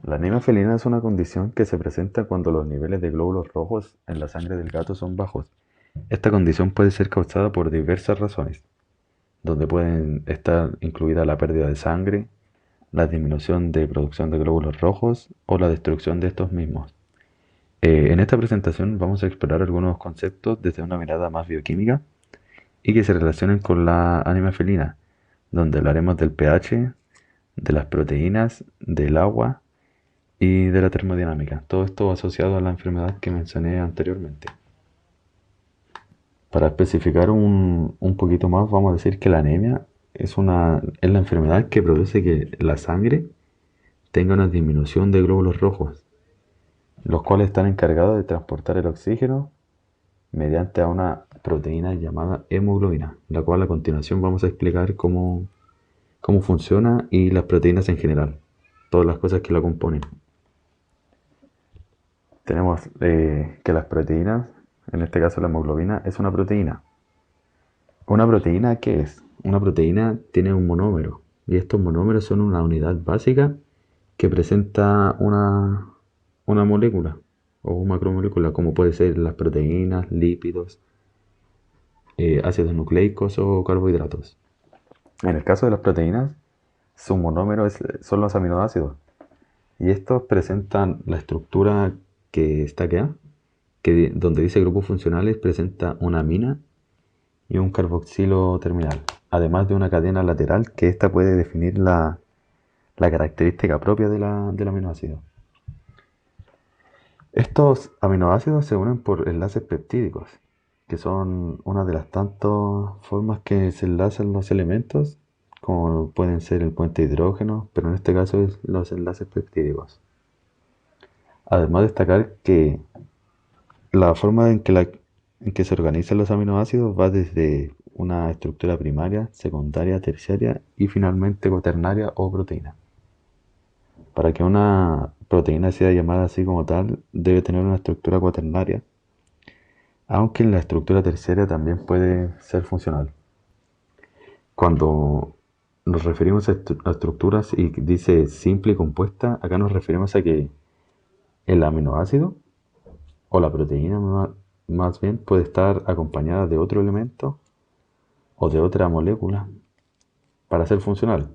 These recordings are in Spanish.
La anemia felina es una condición que se presenta cuando los niveles de glóbulos rojos en la sangre del gato son bajos. Esta condición puede ser causada por diversas razones, donde pueden estar incluida la pérdida de sangre, la disminución de producción de glóbulos rojos o la destrucción de estos mismos. En esta presentación vamos a explorar algunos conceptos desde una mirada más bioquímica y que se relacionen con la anemia felina, donde hablaremos del pH, de las proteínas, del agua y de la termodinámica. Todo esto asociado a la enfermedad que mencioné anteriormente. Para especificar un poquito más, vamos a decir que la anemia es la enfermedad que produce que la sangre tenga una disminución de glóbulos rojos, los cuales están encargados de transportar el oxígeno mediante a una proteína llamada hemoglobina, la cual a continuación vamos a explicar cómo funciona y las proteínas en general, todas las cosas que la componen. Tenemos que las proteínas, en este caso la hemoglobina, es una proteína. ¿Una proteína qué es? Una proteína tiene un monómero y estos monómeros son una unidad básica que presenta una molécula o macromolécula, como puede ser las proteínas, lípidos, ácidos nucleicos o carbohidratos. En el caso de las proteínas, su monómero son los aminoácidos y estos presentan la estructura que está acá, donde dice grupos funcionales presenta una amina y un carboxilo terminal, además de una cadena lateral que esta puede definir la característica propia del aminoácido. Estos aminoácidos se unen por enlaces peptídicos, que son una de las tantas formas que se enlazan los elementos, como pueden ser el puente de hidrógeno, pero en este caso es los enlaces peptídicos. Además destacar que la forma en que se organizan los aminoácidos va desde una estructura primaria, secundaria, terciaria y finalmente cuaternaria o proteína. Para que una proteína sea llamada así como tal, debe tener una estructura cuaternaria, aunque la estructura terciaria también puede ser funcional. Cuando nos referimos a estructuras y dice simple y compuesta, acá nos referimos a que el aminoácido o la proteína más bien puede estar acompañada de otro elemento o de otra molécula para ser funcional.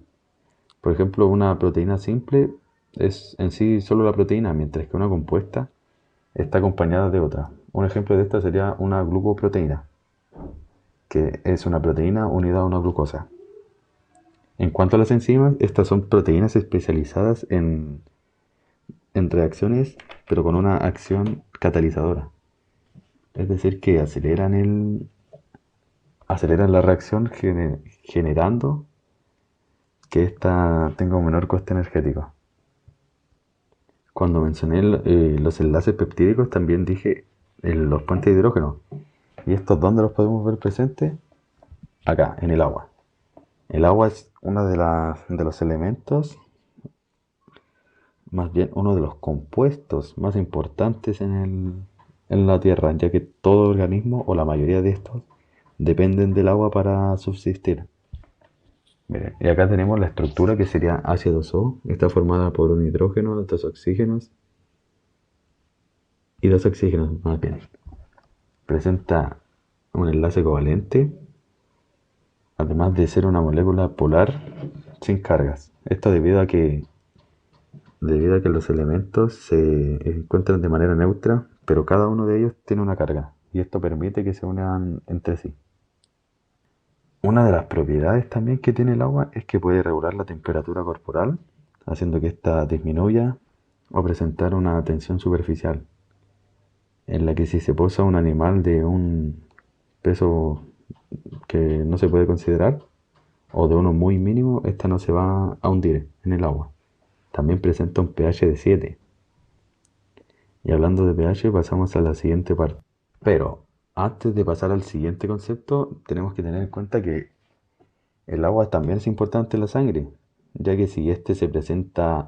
Por ejemplo, una proteína simple es en sí solo la proteína, mientras que una compuesta está acompañada de otra. Un ejemplo de esta sería una glucoproteína, que es una proteína unida a una glucosa. En cuanto a las enzimas, estas son proteínas especializadas en reacciones, pero con una acción catalizadora. Es decir, que aceleran la reacción generando que ésta tenga un menor coste energético. Cuando mencioné los enlaces peptídicos, también dije los puentes de hidrógeno. ¿Y estos dónde los podemos ver presentes? Acá, en el agua. El agua es uno de los elementos, más bien uno de los compuestos más importantes en la Tierra, ya que todo organismo, o la mayoría de estos, dependen del agua para subsistir. Miren, y acá tenemos la estructura que sería H2O, está formada por un hidrógeno, dos oxígenos y dos oxígenos más bien. Presenta un enlace covalente, además de ser una molécula polar sin cargas. Esto debido a que los elementos se encuentran de manera neutra, pero cada uno de ellos tiene una carga, y esto permite que se unan entre sí. Una de las propiedades también que tiene el agua es que puede regular la temperatura corporal, haciendo que ésta disminuya o presentar una tensión superficial, en la que si se posa un animal de un peso que no se puede considerar, o de uno muy mínimo, esta no se va a hundir en el agua. También presenta un pH de 7. Y hablando de pH, pasamos a la siguiente parte. Pero antes de pasar al siguiente concepto, tenemos que tener en cuenta que el agua también es importante en la sangre, ya que si este se presenta,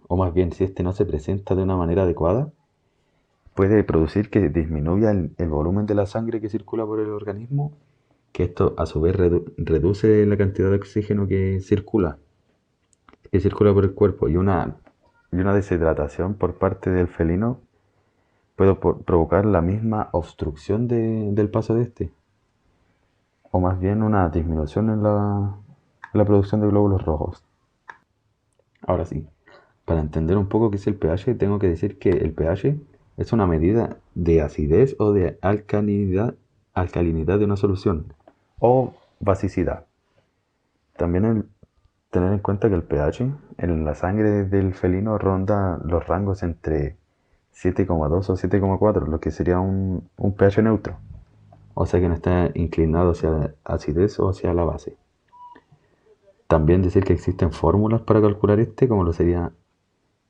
o más bien si este no se presenta de una manera adecuada, puede producir que disminuya el volumen de la sangre que circula por el organismo, que esto a su vez reduce la cantidad de oxígeno que circula por el cuerpo. Y una y una deshidratación por parte del felino puede provocar la misma obstrucción del paso de este, o más bien una disminución en la producción de glóbulos rojos. Ahora sí, para entender un poco qué es el pH, tengo que decir que el pH es una medida de acidez o de alcalinidad de una solución, o basicidad. También tener en cuenta que el pH en la sangre del felino ronda los rangos entre 7,2 o 7,4, lo que sería un pH neutro. O sea que no está inclinado hacia la acidez o hacia la base. También decir que existen fórmulas para calcular este, como lo sería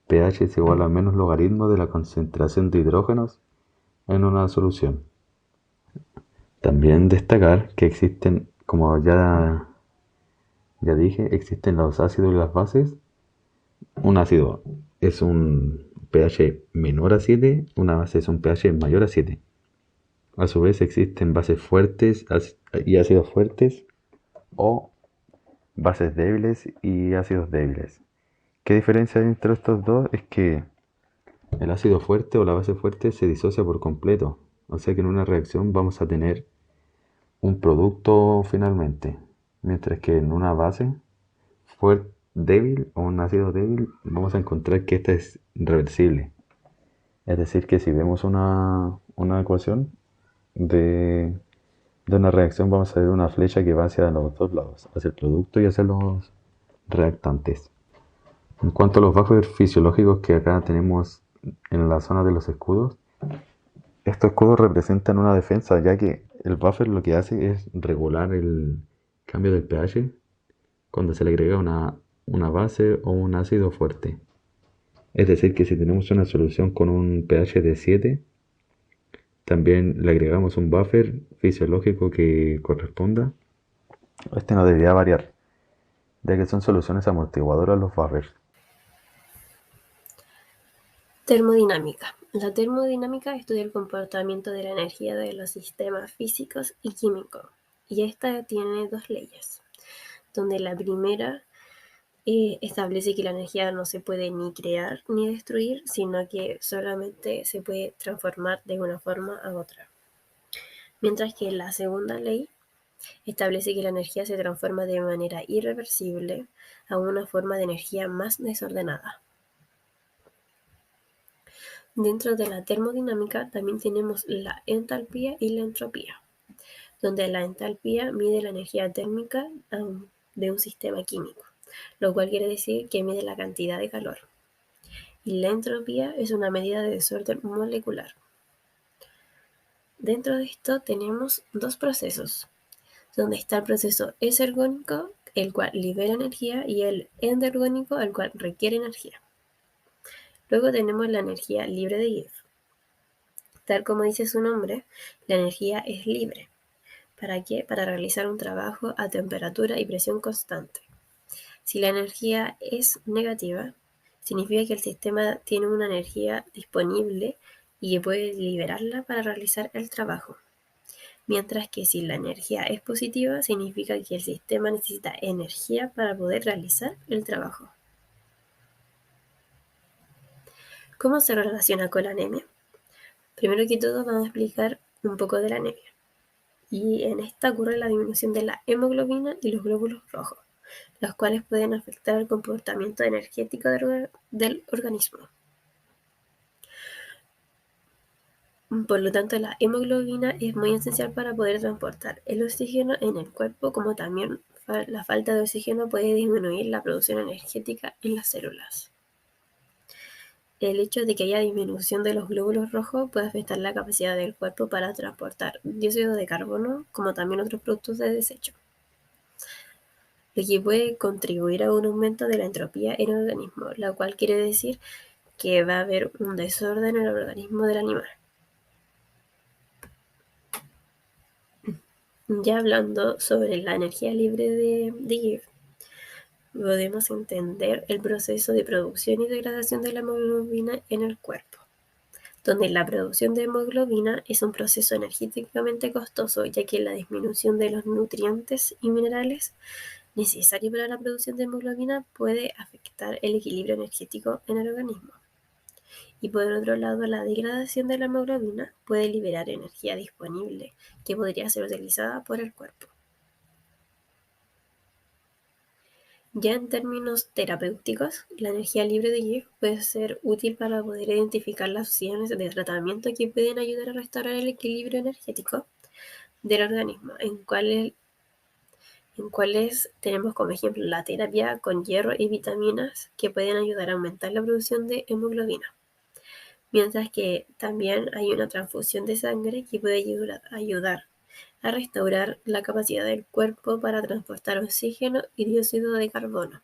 pH es igual al menos logaritmo de la concentración de hidrógenos en una solución. También destacar que existen, como ya dije, existen los ácidos y las bases. Un ácido es un pH menor a 7, una base es un pH mayor a 7. A su vez existen bases fuertes y ácidos fuertes, o bases débiles y ácidos débiles. ¿Qué diferencia hay entre estos dos? Es que el ácido fuerte o la base fuerte se disocia por completo. O sea que en una reacción vamos a tener un producto finalmente. Mientras que en una base débil o un ácido débil vamos a encontrar que esta es reversible. Es decir, que si vemos una ecuación de, de una reacción, vamos a ver una flecha que va hacia los dos lados, hacia el producto y hacia los reactantes. En cuanto a los buffers fisiológicos que acá tenemos en la zona de los escudos, estos escudos representan una defensa, ya que el buffer lo que hace es regular el cambio del pH cuando se le agrega una base o un ácido fuerte. Es decir, que si tenemos una solución con un pH de 7, también le agregamos un buffer fisiológico que corresponda. Este no debería variar, ya que son soluciones amortiguadoras los buffers. Termodinámica. La termodinámica estudia el comportamiento de la energía de los sistemas físicos y químicos, y esta tiene dos leyes, donde la primera establece que la energía no se puede ni crear ni destruir, sino que solamente se puede transformar de una forma a otra. Mientras que la segunda ley establece que la energía se transforma de manera irreversible a una forma de energía más desordenada. Dentro de la termodinámica también tenemos la entalpía y la entropía, donde la entalpía mide la energía térmica de un sistema químico, lo cual quiere decir que mide la cantidad de calor. Y la entropía es una medida de desorden molecular. Dentro de esto tenemos dos procesos, donde está el proceso exergónico, el cual libera energía, y el endergónico, el cual requiere energía. Luego tenemos la energía libre de Gibbs. Tal como dice su nombre, la energía es libre. ¿Para qué? Para realizar un trabajo a temperatura y presión constante. Si la energía es negativa, significa que el sistema tiene una energía disponible y que puede liberarla para realizar el trabajo. Mientras que si la energía es positiva, significa que el sistema necesita energía para poder realizar el trabajo. ¿Cómo se relaciona con la anemia? Primero que todo vamos a explicar un poco de la anemia. Y en esta ocurre la disminución de la hemoglobina y los glóbulos rojos, los cuales pueden afectar el comportamiento energético del organismo. Por lo tanto, la hemoglobina es muy esencial para poder transportar el oxígeno en el cuerpo, como también la falta de oxígeno puede disminuir la producción energética en las células. El hecho de que haya disminución de los glóbulos rojos puede afectar la capacidad del cuerpo para transportar dióxido de carbono, como también otros productos de desecho, lo que puede contribuir a un aumento de la entropía en el organismo, lo cual quiere decir que va a haber un desorden en el organismo del animal. Ya hablando sobre la energía libre de Gibbs, podemos entender el proceso de producción y degradación de la hemoglobina en el cuerpo, donde la producción de hemoglobina es un proceso energéticamente costoso, ya que la disminución de los nutrientes y minerales necesario para la producción de hemoglobina puede afectar el equilibrio energético en el organismo. Y por otro lado, la degradación de la hemoglobina puede liberar energía disponible que podría ser utilizada por el cuerpo. Ya en términos terapéuticos, la energía libre de GIF puede ser útil para poder identificar las opciones de tratamiento que pueden ayudar a restaurar el equilibrio energético del organismo, en cuales tenemos como ejemplo la terapia con hierro y vitaminas que pueden ayudar a aumentar la producción de hemoglobina. Mientras que también hay una transfusión de sangre que puede ayudar a restaurar la capacidad del cuerpo para transportar oxígeno y dióxido de carbono.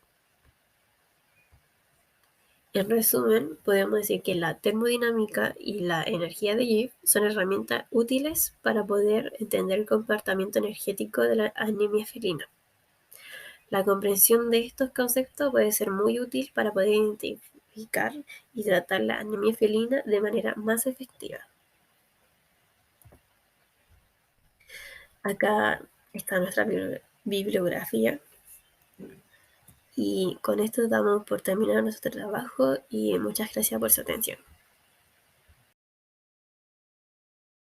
En resumen, podemos decir que la termodinámica y la energía de Gibbs son herramientas útiles para poder entender el comportamiento energético de la anemia felina. La comprensión de estos conceptos puede ser muy útil para poder identificar y tratar la anemia felina de manera más efectiva. Acá está nuestra bibliografía y con esto damos por terminado nuestro trabajo y muchas gracias por su atención.